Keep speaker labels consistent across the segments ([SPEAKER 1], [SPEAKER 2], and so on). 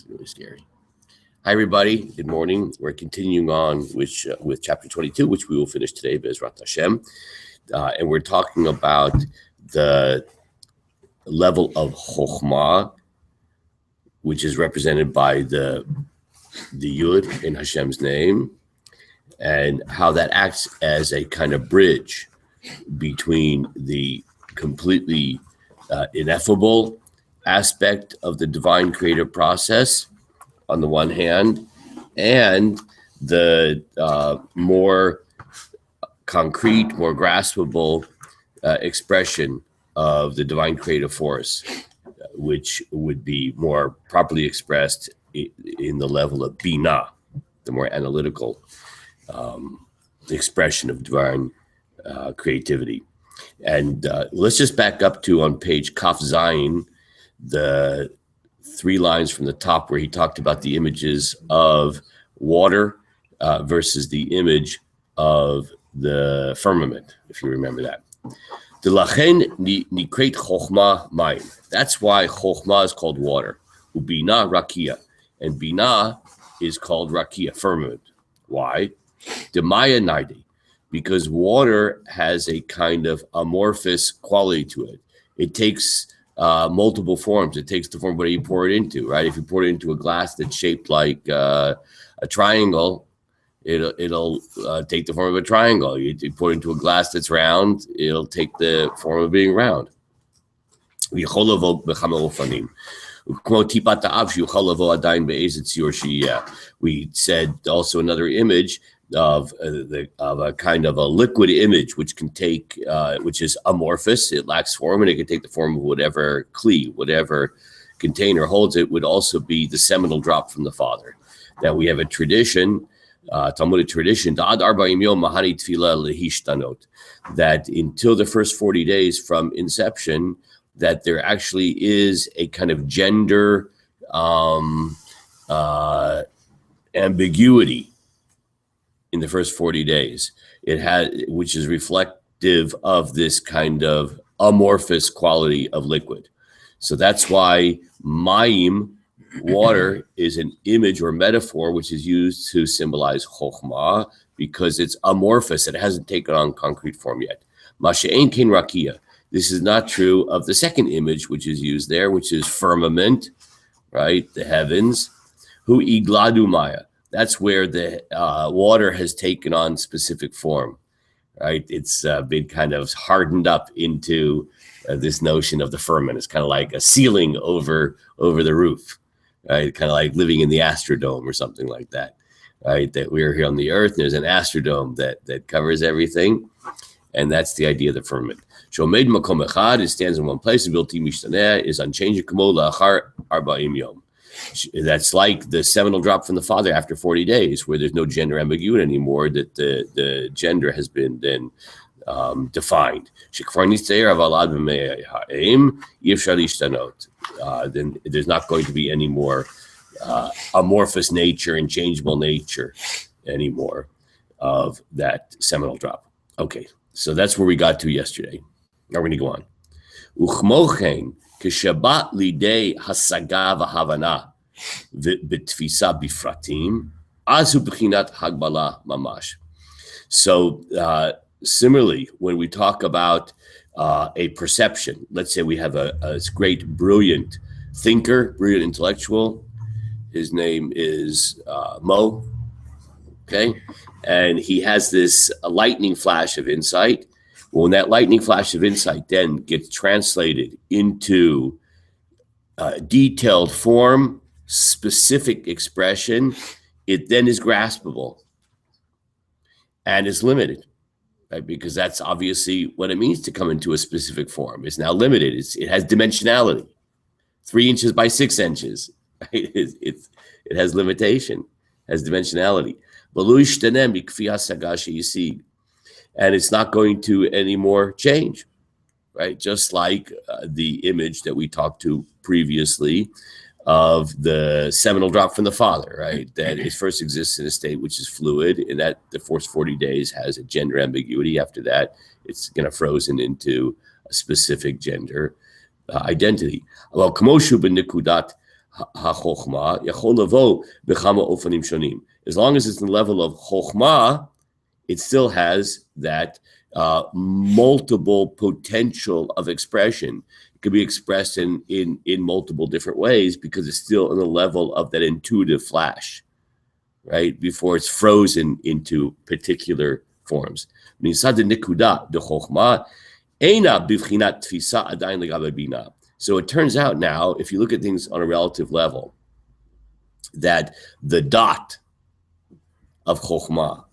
[SPEAKER 1] really scary. Hi, everybody. Good morning. We're continuing on with chapter 22, which we will finish today, Bezrat Hashem. And we're talking about the level of Chokhmah, which is represented by the Yud in Hashem's name, and how that acts as a kind of bridge between the completely ineffable aspect of the divine creative process on the one hand, and the more concrete, more graspable expression of the divine creative force, which would be more properly expressed in the level of Binah, the more analytical expression of divine creativity. And let's just back up to on page Kaf Zayin, the 3 lines from the top where he talked about the images of water versus the image of the firmament, if you remember that. That's why Chokhmah is called water. Ubina Rakia. And Binah is called Rakia, firmament. Why? Demaya Naidi. Because water has a kind of amorphous quality to it. It takes multiple forms. It takes the form whatever you pour it into, right? If you pour it into a glass that's shaped like a triangle, it'll take the form of a triangle. You pour it into a glass that's round, it'll take the form of being round. We said also another image of a kind of a liquid image, which can take, which is amorphous. It lacks form, and it can take the form of whatever kli, whatever container holds it. Would also be the seminal drop from the Father. Now we have a tradition, Talmudic tradition, that until the first 40 days from inception, that there actually is a kind of gender ambiguity in the first 40 days. It had, which is reflective of this kind of amorphous quality of liquid. So that's why mayim, water, is an image or metaphor which is used to symbolize Chokhmah, because it's amorphous. It hasn't taken on concrete form yet. Masha'en kin rakia. This is not true of the second image which is used there, which is firmament, right? The heavens. Hu igladu maya. That's where the water has taken on specific form, right? It's been kind of hardened up into this notion of the firmament. It's kind of like a ceiling over the roof, right? Kind of like living in the Astrodome or something like that, right? That we're here on the Earth, and there's an Astrodome that covers everything, and that's the idea of the firmament. Shomed makom echad, it stands in one place. Bilti mishtaneh, is unchanging. Kamo la'achar 40 yom. That's like the seminal drop from the Father after 40 days, where there's no gender ambiguity anymore, that the gender has been then defined. Then there's not going to be any more amorphous nature and changeable nature anymore of that seminal drop. Okay, so that's where we got to yesterday. Now we're going to go on. Uchmochen keshabat lidei hasaga v'havana v'tfisa bifratim azu b'chinat hagbala mamash. So similarly, when we talk about a perception, let's say we have a great, brilliant thinker, brilliant intellectual. His name is Mo, okay? And he has this lightning flash of insight. Well, when that lightning flash of insight then gets translated into detailed form, specific expression, it then is graspable and is limited, right? Because that's obviously what it means to come into a specific form. It's now limited. It has dimensionality, 3 inches by 6 inches. Right? It has limitation, has dimensionality. And it's not going to anymore change, right? Just like the image that we talked to previously of the seminal drop from the Father, right? That it first exists in a state which is fluid, and that the first 40 days has a gender ambiguity. After that, it's going to frozen into a specific gender identity. Well, kamoshu b'nikudat ha-chokhmah yachol lavo b'chama ofanim shonim. As long as it's in the level of chokhmah, it still has that multiple potential of expression. It could be expressed in multiple different ways because it's still in the level of that intuitive flash, right? Before it's frozen into particular forms. So it turns out now, if you look at things on a relative level, that the dot of chokhmah,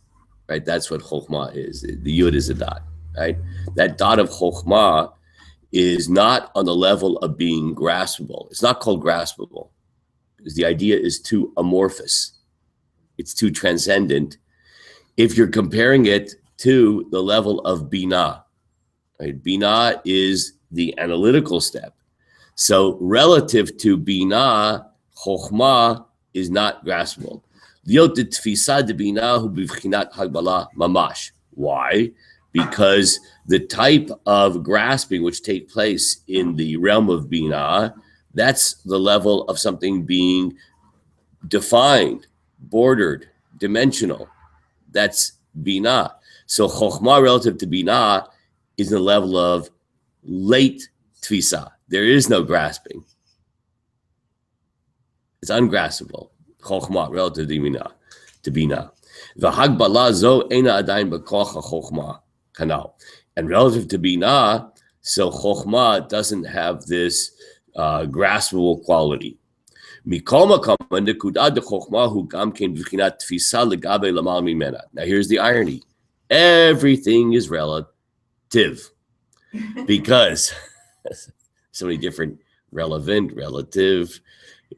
[SPEAKER 1] right? That's what chokhmah is. The yud is a dot, right? That dot of chokhmah is not on the level of being graspable. It's not called graspable because the idea is too amorphous. It's too transcendent. If you're comparing it to the level of binah, right? Binah is the analytical step. So relative to binah, chokhmah is not graspable. Why? Because the type of grasping which takes place in the realm of binah, that's the level of something being defined, bordered, dimensional. That's binah. So chokhmah relative to binah is the level of late tfisa. There is no grasping. It's ungraspable. Chokhmah relative to binah. V'hagbala zo eina adayin b'koch ha-chokhmah kanal. And relative to binah, so chokhmah doesn't have this graspable quality. Now here's the irony. Everything is relative because so many different relevant, relative,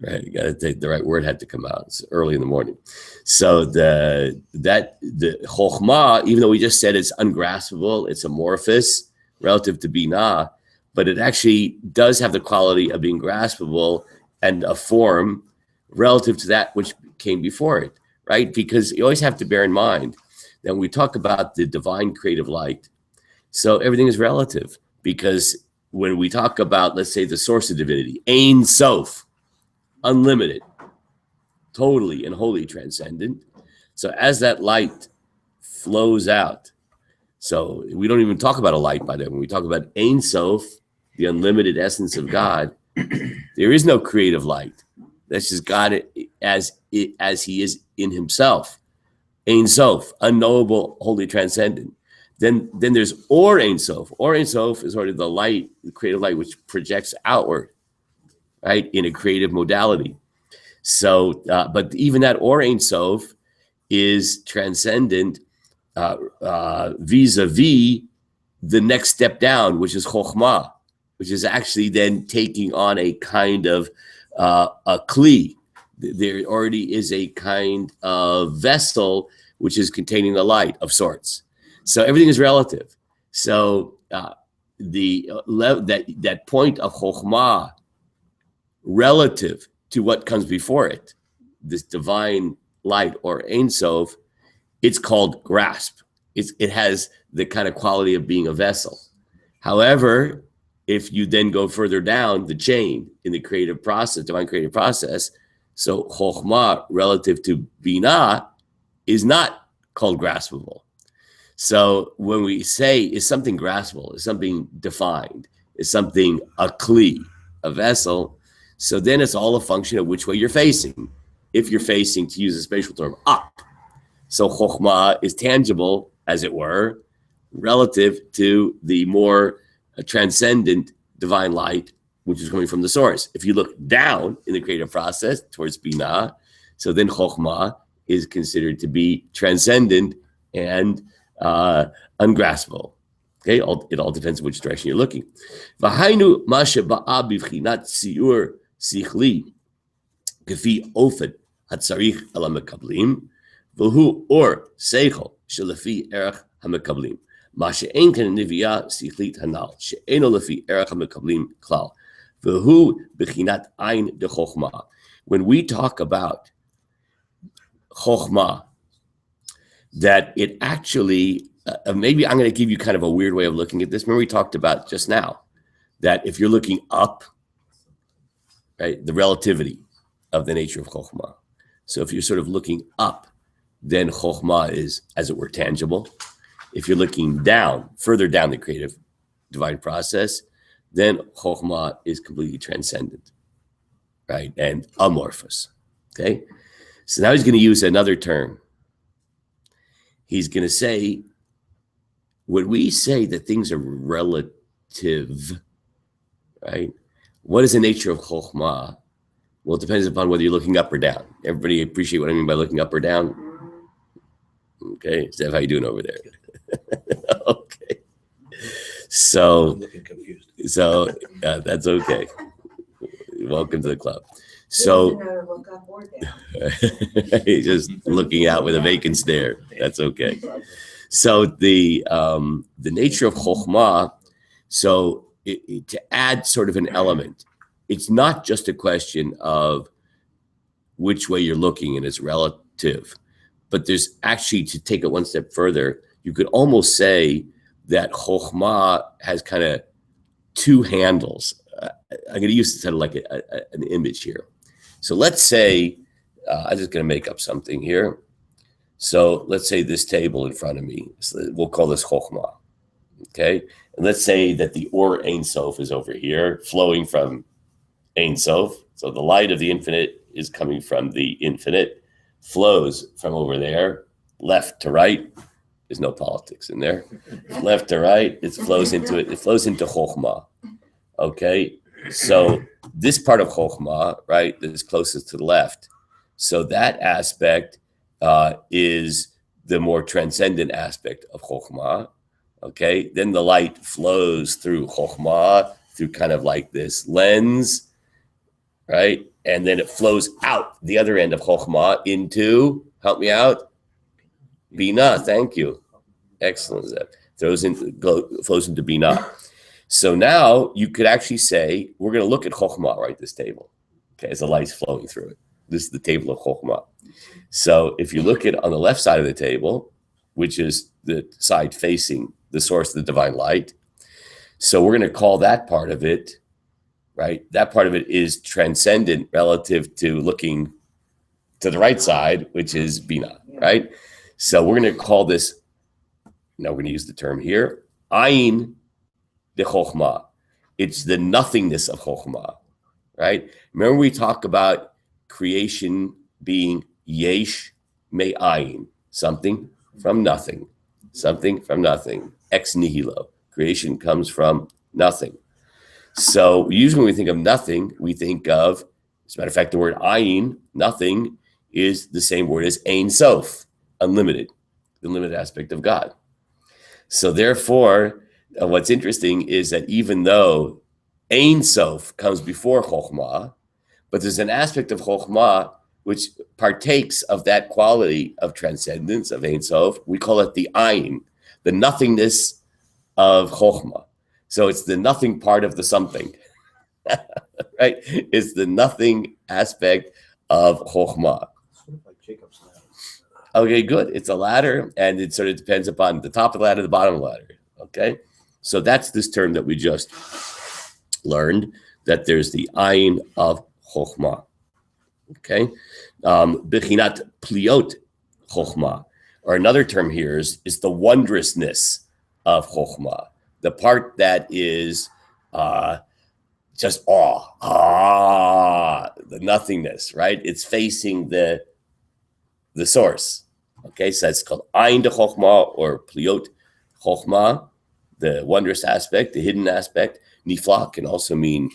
[SPEAKER 1] right? You got to take the right word had to come out. It's early in the morning. So the chokhmah, even though we just said it's ungraspable, it's amorphous relative to binah, but it actually does have the quality of being graspable and a form relative to that which came before it, right? Because you always have to bear in mind that when we talk about the divine creative light, so everything is relative because when we talk about, let's say, the source of divinity, Ein Sof, unlimited, totally and wholly transcendent. So as that light flows out, so we don't even talk about a light by the way. When we talk about Ein Sof, the unlimited essence of God, there is no creative light. That's just God as he is in himself. Ein Sof, unknowable, wholly transcendent. Then there's Or Ein Sof. Or Ein Sof is already the light, the creative light, which projects outward, right, in a creative modality. So, but even that Or Ein Sof is transcendent vis-a-vis the next step down, which is Chokhmah, which is actually then taking on a kind of a kli. There already is a kind of vessel which is containing the light of sorts. So everything is relative. So that point of chokhmah relative to what comes before it, this divine light or Ein Sof, it's called grasp. It has the kind of quality of being a vessel. However, if you then go further down the chain in the creative process, divine creative process, so chokhmah relative to binah is not called graspable. So when we say is something graspable, is something defined, is something a kli, a vessel, so then it's all a function of which way you're facing. If you're facing, to use a spatial term, up, so chokhmah is tangible, as it were, relative to the more transcendent divine light, which is coming from the source. If you look down in the creative process towards binah, so then chokhmah is considered to be transcendent and ungraspable. Okay, it all depends on which direction you're looking. V'hainu ma sheba'a b'vchinat siur sichli k'fi ofen hatzarich el hamekablim v'hu or seichel shelefi erech hamekablim ma she'en ken neviah sichlit hanal she'eno lefi erech hamekablim klal v'hu b'chinat ein de chokhmah. When we talk about chokhmah, that it actually, maybe I'm going to give you kind of a weird way of looking at this. Remember we talked about just now that if you're looking up, right, the relativity, of the nature of Chokhmah. So if you're sort of looking up, then Chokhmah is, as it were, tangible. If you're looking down, further down the creative divine process, then Chokhmah is completely transcendent, right? And amorphous, okay? So now he's going to use another term. He's going to say, when we say that things are relative, right? What is the nature of Chokhmah? Well, it depends upon whether you're looking up or down. Everybody appreciate what I mean by looking up or down? Okay, Steph, how you doing over there? Okay. So,
[SPEAKER 2] I'm looking confused.
[SPEAKER 1] so that's okay. Welcome to the club. So,
[SPEAKER 3] Look up or down.
[SPEAKER 1] he's just looking out with a vacant stare. That's okay. So the nature of Chokhmah, so to add sort of an element, it's not just a question of which way you're looking and it's relative, but there's actually, to take it one step further, you could almost say that Chokhmah has kind of two handles. I'm going to use kind of like an image here. So let's say, I'm just going to make up something here. So let's say this table in front of me, so we'll call this Chokhmah, okay? And let's say that the Or Ein Sof is over here, flowing from Ein Sof. So the light of the infinite is coming from the infinite, flows from over there, left to right. There's no politics in there. Left to right, it flows into Chokhmah, okay? So this part of Chokhmah, right, that is closest to the left, so that aspect is the more transcendent aspect of Chokhmah, okay? Then the light flows through Chokhmah, through kind of like this lens, right? And then it flows out the other end of Chokhmah into, help me out, Binah, thank you. Excellent, Zeb. Flows into Binah. So now you could actually say, we're going to look at Chokhmah, right, this table, okay, as the light's flowing through it. This is the table of Chokhmah. So if you look at on the left side of the table, which is the side facing the source of the divine light, so we're going to call that part of it, right? That part of it is transcendent relative to looking to the right side, which is Binah, right? So we're going to call this, now we're going to use the term here, Ayin de Chokhmah. It's the nothingness of Chokhmah, right? Remember we talk about creation being yesh me'ayin, something from nothing, ex nihilo. Creation comes from nothing. So usually when we think of nothing, we think of, as a matter of fact, the word ayin, nothing, is the same word as ein sof, unlimited, the limited aspect of God. So therefore, what's interesting is that even though ein sof comes before Chokhmah, but there's an aspect of Chokhmah which partakes of that quality of transcendence, of Ein Sof. We call it the Ayin, the nothingness of Chokhmah. So it's the nothing part of the something, right? It's the nothing aspect of Chokhmah.
[SPEAKER 2] Sort of like Jacob's ladder.
[SPEAKER 1] Okay, good. It's a ladder, and it sort of depends upon the top of the ladder, the bottom of the ladder, okay? So that's this term that we just learned, that there's the Ayin of Chokhmah, okay? Bechinat pliot Chokhmah, or another term here is the wondrousness of Chokhmah, the part that is just awe, the nothingness, right? It's facing the source, okay? So it's called Ayin de Chokhmah or pliot Chokhmah, the wondrous aspect, the hidden aspect. Nifla can also mean,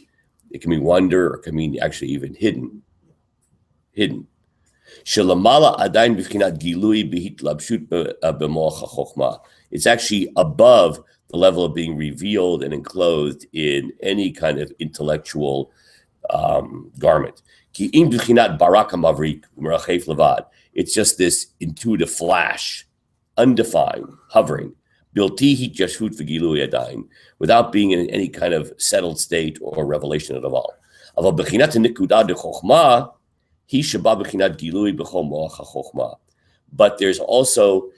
[SPEAKER 1] it can mean wonder, or it can mean actually even hidden. Shalamala adain b'chinat gilui b'hitlabshut b'moach hachokhmah. It's actually above the level of being revealed and enclosed in any kind of intellectual garment. Ki im b'chinat barak hamavrik u'merachef levad. It's just this intuitive flash, undefined, hovering. Bilti hitjashut v'gilui adain, without being in any kind of settled state or revelation at all. Aval b'chinat nikudah de chokhmah. But there's also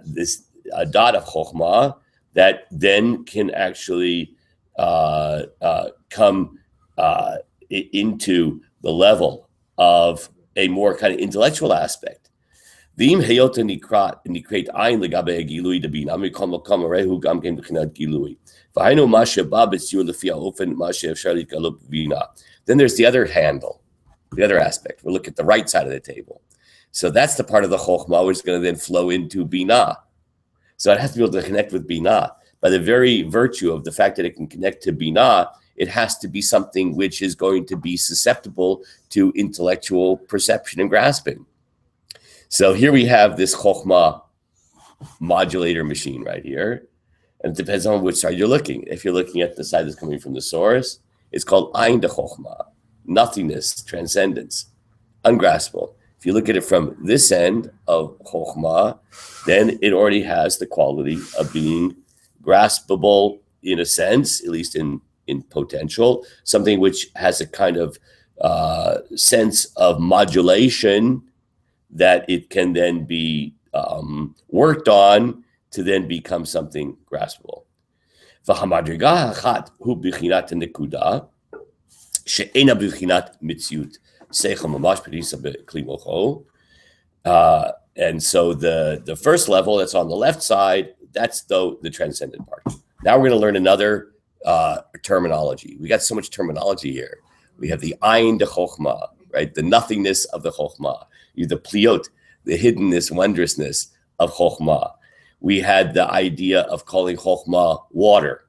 [SPEAKER 1] this dot of chokhmah that then can actually come into the level of a more kind of intellectual aspect. V'im heyot nikrat ayin legabe gilui debina mikol makom arehu gam ken b'chinat gilui. V'hainu ma sheba b'tziur lefi ha'ofen ma she'efshar litgalut b'bina. Then there's the other handle, the other aspect. We'll look at the right side of the table. So that's the part of the chokhmah which is going to then flow into bina. So it has to be able to connect with bina. By the very virtue of the fact that it can connect to bina, it has to be something which is going to be susceptible to intellectual perception and grasping. So here we have this chokhmah modulator machine right here. And it depends on which side you're looking. If you're looking at the side that's coming from the source, it's called Ein de Chokhmah, nothingness, transcendence, ungraspable. If you look at it from this end of Chokhmah, then it already has the quality of being graspable in a sense, at least in potential, something which has a kind of sense of modulation that it can then be worked on to then become something graspable. V'hamadriga hachat hu b'chinat nekuda she'ena b'chinat mitziut seichel mamash b'risa b'kli mocho. And so the first level that's on the left side, that's the transcendent part. Now we're going to learn another terminology. We got so much terminology here. We have the Ein de Chokhmah, right? The nothingness of the Chokhmah. You have the pliot, the hiddenness, wondrousness of Chokhmah. We had the idea of calling Chokhmah water,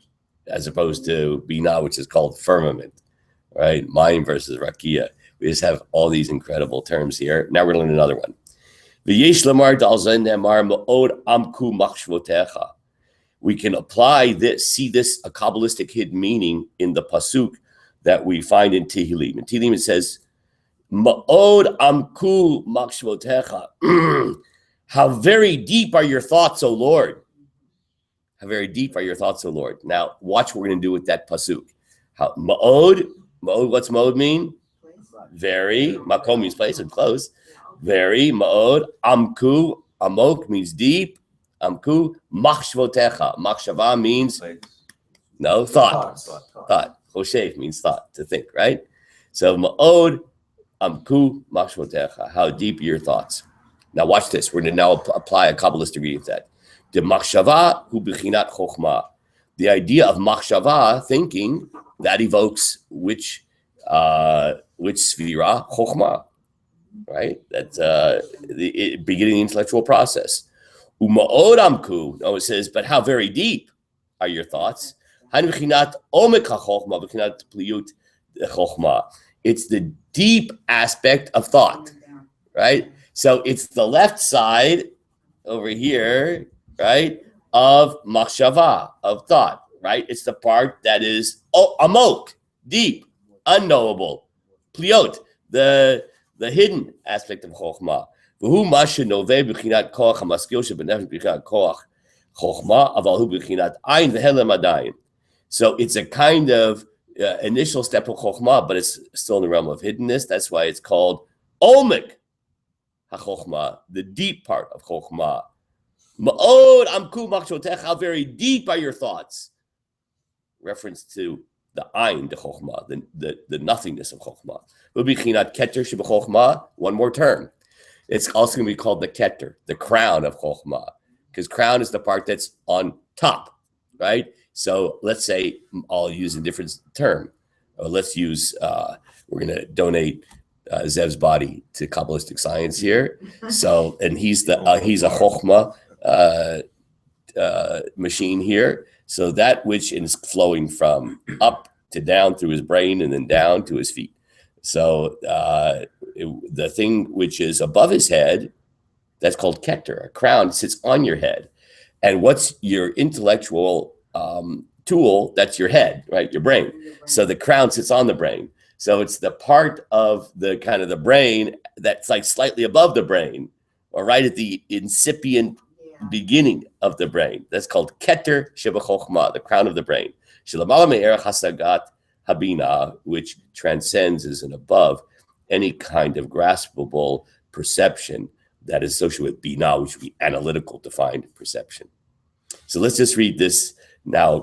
[SPEAKER 1] as opposed to Bina, which is called firmament, right? Mayim versus Rakia. We just have all these incredible terms here. Now we're going to learn another one. We can apply this, see this, a Kabbalistic hidden meaning in the Pasuk that we find in Tehillim. In Tehillim it says, Ma'od amku machshvotecha. How very deep are your thoughts, O Lord. How very deep are your thoughts, O Lord. Now, watch what we're going to do with that pasuk. Ma'od, what's ma'od mean? Very. Makom means place and close. Very. Ma'od. Amku, amok means deep. Amku, machshvotecha. Machshava means, no, thought. Thought. Choshev means thought, to think, right? So, ma'od, amku, machshvotecha. How deep are your thoughts? Now watch this. We're going to now apply a Kabbalistic reading to that. The machshava hu b'chinat chokhmah. The idea of machshava, thinking, that evokes which sphira? Chokhmah, right? That's the beginning the intellectual process. U'ma'od amku. No, it says, but how very deep are your thoughts? Han b'chinat omek ha-chokhmah, b'chinat pliyut chokhmah. It's the deep aspect of thought, right? So it's the left side over here, right, of machshava, of thought, right? It's the part that is amok, deep, unknowable, pliot, the hidden aspect of chokhmah. V'hu mashe noveh b'chinat koach hamaskil shebenefesh b'chinat koach chokhmah, aval hu b'chinat ayin v'helem adayin. So it's a kind of initial step of chokhmah, but it's still in the realm of hiddenness. That's why it's called omek. HaChokhmah, the deep part of Chokhmah. Ma'od amku machshvotecha, how very deep are your thoughts? Reference to the Ein de Chokhmah, the nothingness of Chokhmah. Ubichinat keter shebechokhmah, one more term. It's also going to be called the keter, the crown of Chokhmah, because crown is the part that's on top, right? So let's say, I'll use a different term. Let's use, we're going to donate Zev's body to Kabbalistic science here. So, and he's a Chokhmah machine here. So that which is flowing from up to down through his brain and then down to his feet. So the thing which is above his head, that's called keter. A crown sits on your head. And what's your intellectual tool? That's your head, right? Your brain. So the crown sits on the brain. So it's the part of the kind of the brain that's like slightly above the brain, or right at the incipient beginning of the brain. That's called keter shebechokhmah, the crown of the brain. Shelamala me'erach hasagat habina, which transcends as and above any kind of graspable perception that is associated with bina, which would be analytical defined perception. So let's just read this now,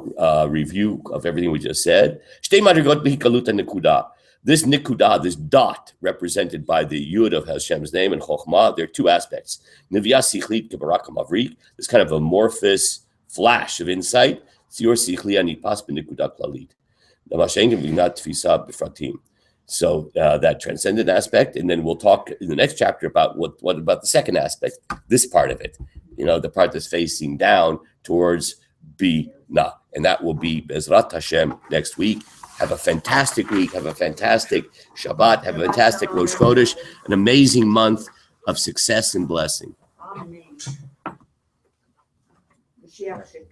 [SPEAKER 1] review of everything we just said. Shtei madrigot b'hikalut nekuda. This nikudah, this dot, represented by the yud of Hashem's name and chokhmah, there are two aspects. Nivya sichlit kebarak mavrik, this kind of amorphous flash of insight. Tzur sichli anipas b'nikudah klalit. So that transcendent aspect, and then we'll talk in the next chapter about what about the second aspect, this part of it, the part that's facing down towards Bina, and that will be Bezrat Hashem next week. Have a fantastic week. Have a fantastic Shabbat. Have a fantastic Rosh Chodesh, an amazing month of success and blessing.
[SPEAKER 3] Amen. Mashiach should